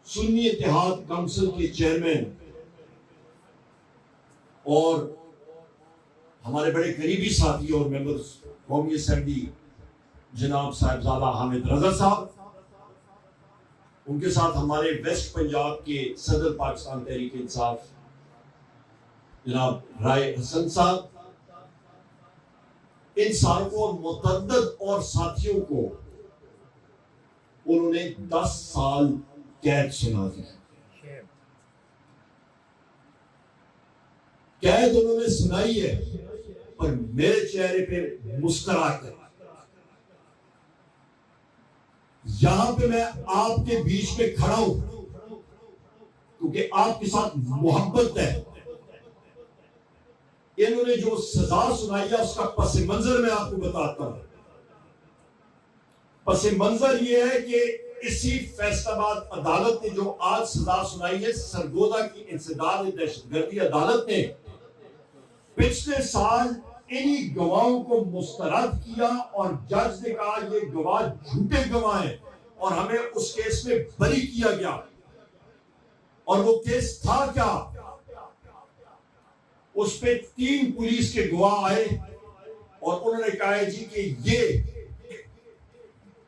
सुन्नी इत्तेहाद council के chairman और हमारे बड़े करीबी साथी और मेंबर्स कौमी असेंबली जनाब साहिबजादा हामिद रजा साहब, उनके साथ हमारे वेस्ट पंजाब के सदर पाकिस्तान तहरीक इंसाफ जनाब राय हसन साहब, इन सारों को मुतअद्दिद और साथियों को उन्होंने 10 साल कैद सुना दी। कैद उन्होंने सुनाई है, पर मेरे चेहरे पे मुस्कुराकर यहां पे मैं आपके बीच में खड़ा हूं क्योंकि आपके साथ मोहब्बत है। इन्होंने जो सजा सुनाई है उसका पस मंजर मैं आपको बताता हूं। पस मंजर यह है कि इसी फैसलाबाद अदालत ने जो आज सजा सुनाई है, सरगोदा की इंसदाद दहशतगर्दी अदालत ने पिछले साल इन्हीं गवाहों को मुस्तरद किया और जज ने कहा ये गवाह झूठे गवाह हैं और हमें उस केस में बरी किया गया। और वो केस था क्या? उस पे 3 पुलिस के गवाह आए और उन्होंने कहा जी कि ये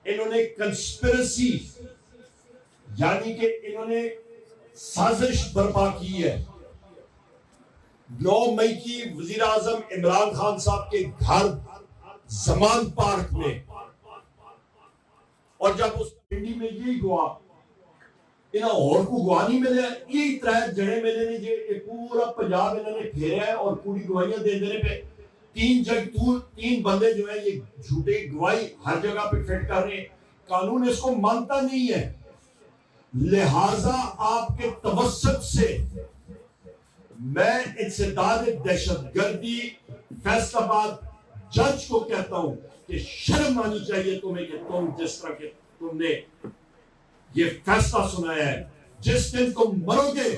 इन्होंने कंस्पिरेसी यानी कि इन्होंने साजिश बर्पा की है। 9 मई की वजीर आजम इमरान खान साहब के घर जमान पार्क में, और जब उस पिंडी में यही गवाह इन्हें और को गवाह नहीं मिले, यही 3 जने मिले ने जे पूरा पंजाब इन्होंने फेरा है और पूरी गवाहियां दे देने पे 3 बंदे जो है ये झूठे गवाही हर जगह पे फिट कर रहे हैं। कानून इसको मानता नहीं है, लिहाजा आपके तवस्सुत से मैं इंसदाद दहशतगर्दी फैसलाबाद जज को कहता हूं कि शर्म आनी चाहिए तुम्हें कि तुम जिस तरह के तुमने ये फैसला सुनाया है, जिस दिन तुम मरोगे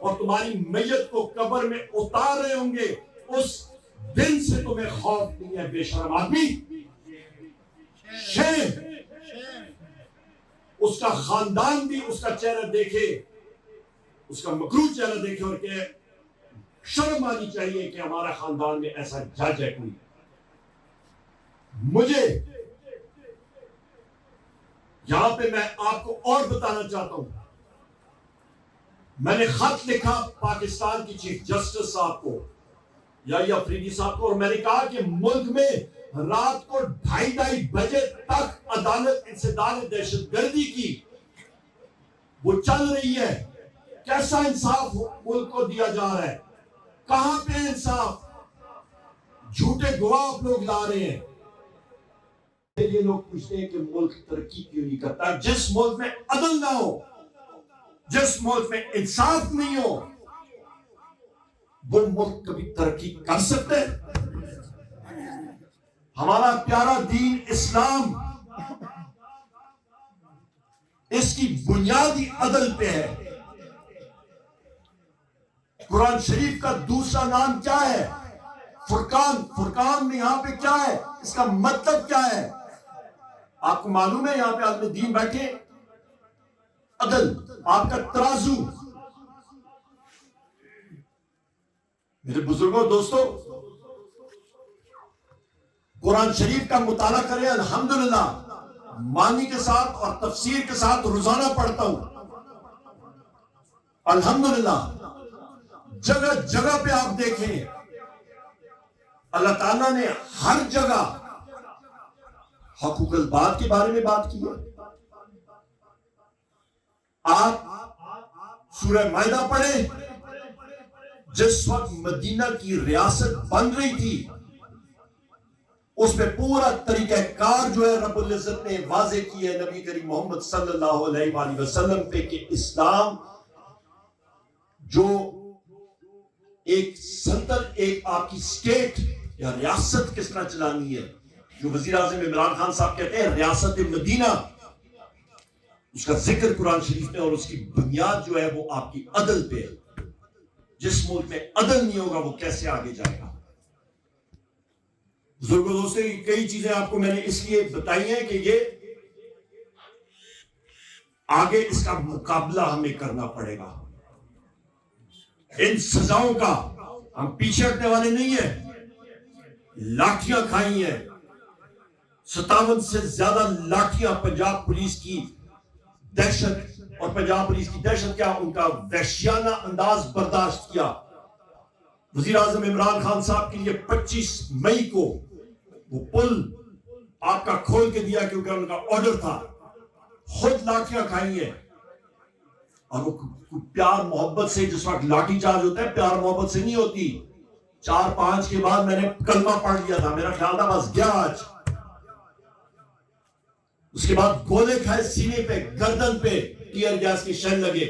और तुम्हारी मैयत को कब्र में उतार रहे होंगे उस दिन से तुम्हें खौफ नहीं है। बेशर्म आदमी, शेम। उसका खानदान भी उसका चेहरा देखे, उसका मकरूह चेहरा देखे और कहे शर्म आनी चाहिए कि हमारा खानदान में ऐसा जज है कोई। मुझे यहां पे मैं आपको और बताना चाहता हूं, मैंने खत लिखा पाकिस्तान की चीफ जस्टिस साहब को या अफरीदी साहब को, और मैंने कहा कि मुल्क में रात को 2:30 बजे तक अदालत इंसदाद दहशतगर्दी की वो चल रही है। कैसा इंसाफ मुल्क को दिया जा रहा है? कहां पे इंसाफ? झूठे गवाह आप लोग ला रहे हैं। ये लोग पूछते हैं कि मुल्क तरक्की क्यों नहीं करता? जिस मुल्क में अदल ना हो, जिस मुल्क में इंसाफ नहीं हो, वो मुल्क कभी तरक्की कर सकते हैं? हमारा प्यारा दीन इस्लाम इसकी बुनियादी अदल पे है। कुरान शरीफ का दूसरा नाम क्या है? फुरकान। फुरकान में यहां पे क्या है? इसका मतलब क्या है? आपको मालूम है? यहां पे आदमी दीन बैठे, अदल आपका तराजू। मेरे बुजुर्गों, दोस्तों, कुरान शरीफ का मुताला करें। अल्हम्दुलिल्लाह मानी के साथ और तफसीर के साथ रोजाना पढ़ता हूं। अल्हम्दुलिल्लाह जगह जगह पे आप देखें अल्लाह ताला ने हर जगह हकूकुल बात के बारे में बात की है। आप सूरह मायदा पढ़े, जिस वक्त मदीना की रियासत बन रही थी उसमें पूरा तरीकाकार जो है रब्बुल इज्जत ने वाज़े की है नबी करीम मोहम्मद सल्लल्लाहु अलैहि वसल्लम पे कि इस्लाम जो एक सल्तनत, एक आपकी स्टेट या रियासत किस तरह चलानी है, जो वजीर आज़म इमरान खान साहब कहते हैं रियासत मदीना, उसका जिक्र कुरान शरीफ में, और उसकी बुनियाद जो है वो आपकी अदल पे है। जिस मुल्क में अदल नहीं होगा वो कैसे आगे जाएगा? बुजुर्गों, दोस्तों, कई चीजें आपको मैंने इसलिए बताई हैं कि ये आगे इसका मुकाबला हमें करना पड़ेगा। इन सजाओं का हम पीछे हटने वाले नहीं है। लाठियां खाई हैं, 57 से ज्यादा लाठियां पंजाब पुलिस की दहशत, और पंजाब पुलिस की दहशत क्या, उनका वहशियाना अंदाज बर्दाश्त किया। वजीर आजम इमरान खान साहब के लिए 25 मई को वो पुल आपका खोल के दिया क्योंकि उनका ऑर्डर था। खुद लाठियां खाई है, और वो प्यार मोहब्बत से, जिस वक्त लाठी चार्ज होता है प्यार मोहब्बत से नहीं होती। 4-5 के बाद मैंने कलमा पढ़ लिया था, मेरा ख्याल था बस गया आज। उसके बाद गोले खाए सीने पे, गर्दन पे टीयर गैस के शेल लगे।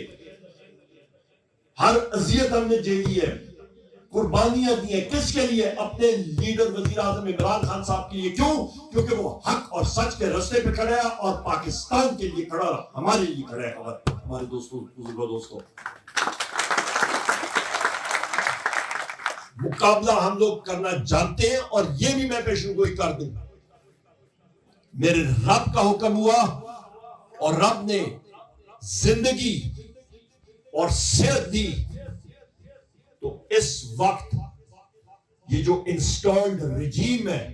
हर अजियत हमने झेली है, कुर्बानियां दी है। किसके लिए? अपने लीडर वजीर आजम इमरान खान साहब के लिए। क्यों? क्योंकि वो हक और सच के रास्ते पे खड़ा है और पाकिस्तान के लिए खड़ा, हमारे लिए खड़ा है। हमारे दोस्तों, बुजुर्गों, दोस्तों, मुकाबला हम लोग करना जानते हैं, और ये भी मैं पेशेंगोई कर दूं। मेरे रब का हुक्म हुआ और रब ने जिंदगी और सेहत दी, तो इस वक्त ये जो इंस्टॉल्ड रिजीम है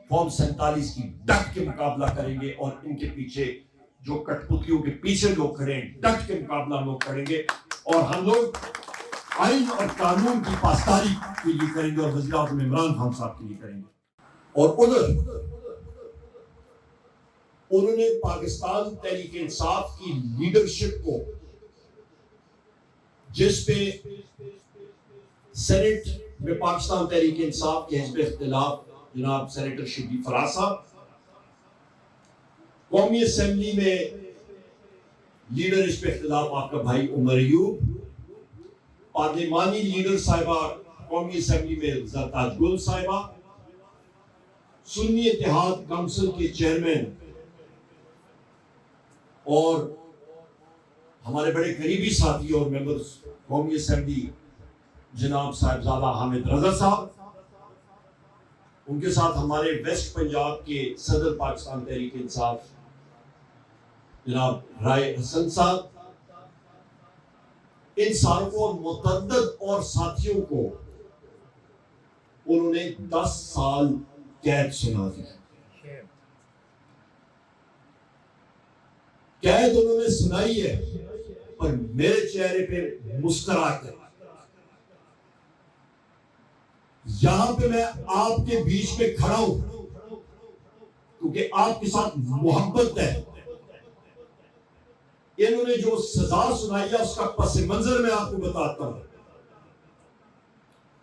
फॉर्म 47 की, डट के मुकाबला करेंगे, और इनके पीछे जो कठपुतलियों के पीछे लोग खड़े हैं, डट के मुकाबला हम लोग करेंगे, और हम लोग आइन और कानून की पासदारी के लिए करेंगे, और वज़ीर आज़म इमरान खान साहब के लिए करेंगे। और उधर उन्होंने पाकिस्तान तहरीक इंसाफ की लीडरशिप को, जिस पे सेनेट में पाकिस्तान तहरीक इंसाफ के हिज़्ब इख्तिलाफ जनाब सेनेटर शबीर फराज साहब, कौमी असेंबली में लीडर हिज़्ब इख्तिलाफ आपका भाई उमर अयूब, पार्लिमानी लीडर साहिबा कौमी असेंबली में ज़रताज गुल साहिबा, सुन्नी इत्तेहाद काउंसिल के चेयरमैन और हमारे बड़े करीबी साथी और मेंबर्स कौमी असेंबली जनाब साहिबजादा हामिद रजा साहब, उनके साथ हमारे वेस्ट पंजाब के सदर पाकिस्तान तहरीक इंसाफ जनाब राय हसन साहब, इन सारों को, मुतअद्दिद और साथियों को उन्होंने 10 साल कैद सुना दी। कैद उन्होंने सुनाई है, पर मेरे चेहरे पे मुस्कुराहट है। यहां पे मैं आपके बीच में खड़ा हूं क्योंकि आपके साथ मोहब्बत है। इन्होंने जो सजा सुनाई है उसका पस मंजर मैं आपको बताता हूं।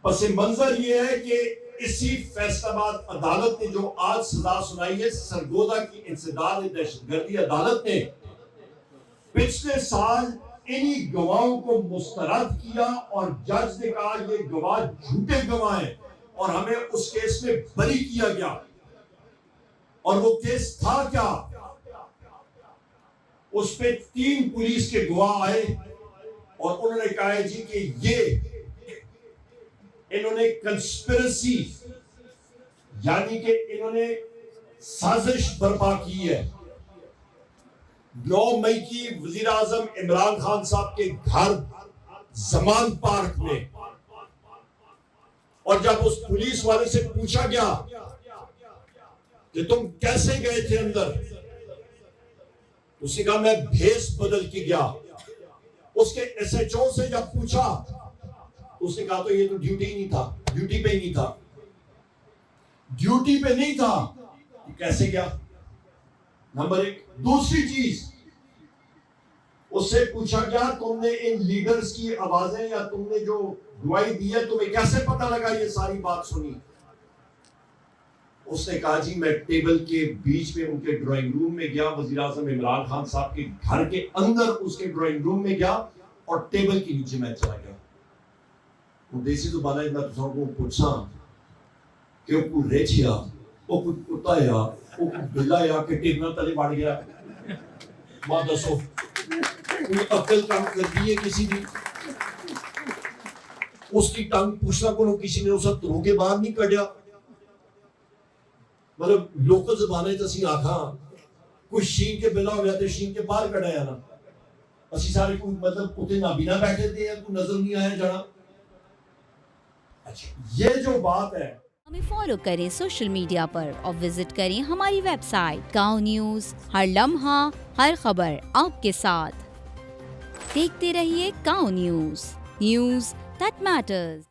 पस मंजर यह है कि इसी फैसलाबाद अदालत ने जो आज सजा सुनाई है, सरगोदा की इंसदाद दहशतगर्दी अदालत ने पिछले साल इन्हीं गवाहों को मुस्तरद किया, और जज ने कहा ये गवाह झूठे गवाह हैं और हमें उस केस में बरी किया गया। और वो केस था क्या? उस पे 3 पुलिस के गवाह आए और उन्होंने कहा है जी कि ये इन्होंने कंस्पिरेसी, यानी कि इन्होंने साजिश बर्पा की है। 9 मई की वजीर आजम इमरान खान साहब के घर जमान पार्क में, और जब उस पुलिस वाले से पूछा गया कि तुम कैसे गए थे अंदर, उसने कहा मैं भेष बदल के गया। उसके एसएचओ से जब पूछा, उसने कहा तो ये तो ड्यूटी ही नहीं था, ड्यूटी पे ही नहीं था, ड्यूटी पे नहीं था, कैसे गया? नंबर 1। दूसरी चीज, उससे पूछा गया तुमने इन लीडर्स की आवाजें या तुमने जो गवाही दी है तुम्हें कैसे पता लगा ये सारी बात सुनी? उसने कहा जी मैं टेबल के बीच में उनके ड्राइंग रूम में गया, वजीर आजम इमरान खान साहब के घर के अंदर उसके ड्राइंग रूम में गया और टेबल के नीचे मैं चला गया। वो देसी तो बाला मैं तुझको पूछा कि वो रेछिया वो कुत्ता या वो बिल्ला या के टेबल तले बढ़ गया, मां दसो अकल काम करती है किसी की? उसकी टंग पूछना को किसी ने उसे तरू के बाहर नहीं कढ़िया। मतलब लोकल जबाने च असीं आखां कोई शीन के बिला हो गया तो शीन के बाहर कढ़ाया ना असि सारे को मतलब उतने नाबीना बैठे थे या को नजर नहीं आया जाना। अच्छा ये जो बात है, हमें फॉलो करें सोशल मीडिया पर और विजिट करें हमारी वेबसाइट गाँव न्यूज, हर लम्हा हर खबर आपके साथ। देखते रहिए गाँव न्यूज, न्यूज दैट मैटर्स।